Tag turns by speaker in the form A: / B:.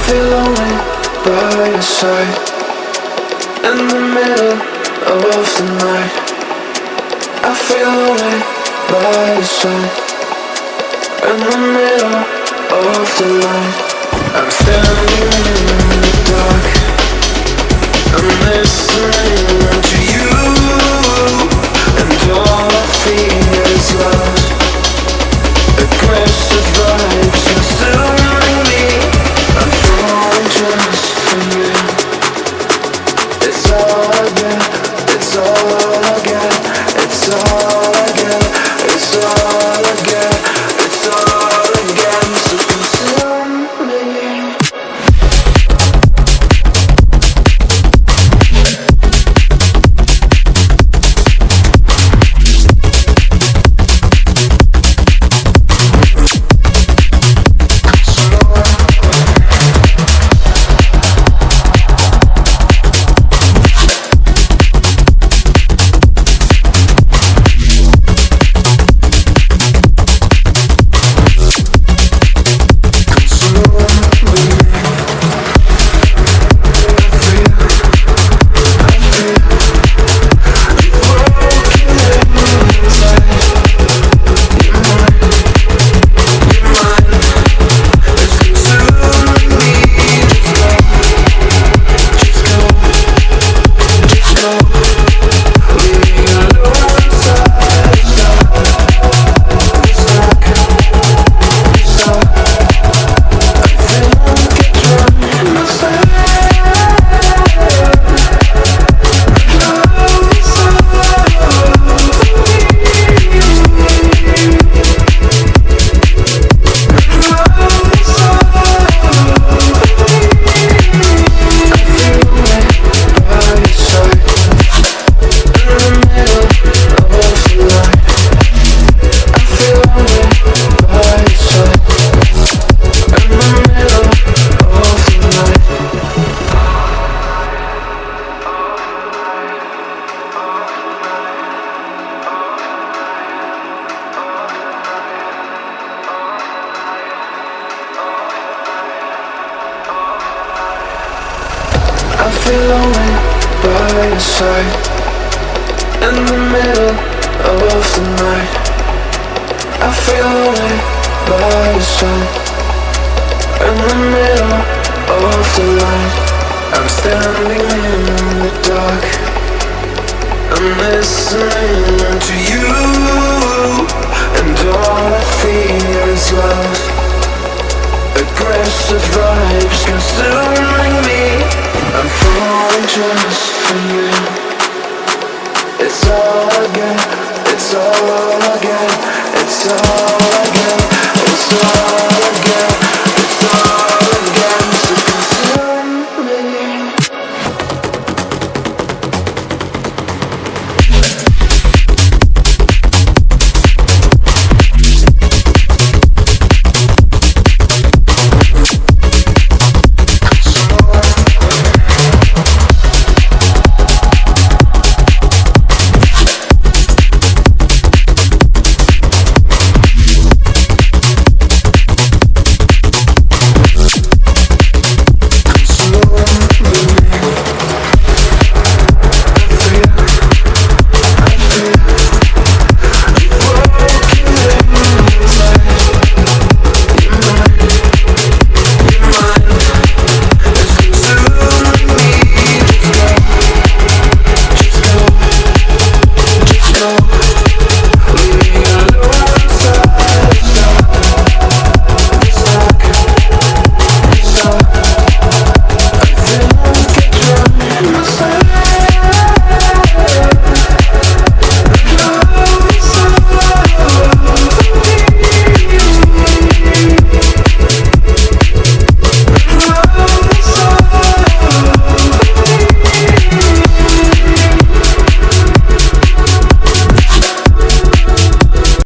A: feel lonely by your side, in the middle of the night. I feel lonely by your side, in the middle of the night. I'm standing in the dark, I'm listening to you, and all I feel is love. Aggressive vibes consuming me. I'm falling just for you. It's all I get, it's all I get, it's all I get, it's all I get, it's all I get. So consume me. I feel lonely by your side, in the middle of the night. I feel lonely by your side, in the middle of the night. I'm standing in the dark, I'm listening to you, and all I feel is love. Aggressive vibes consuming me. I'm falling just for you. It's all I get, it's all I get, it's all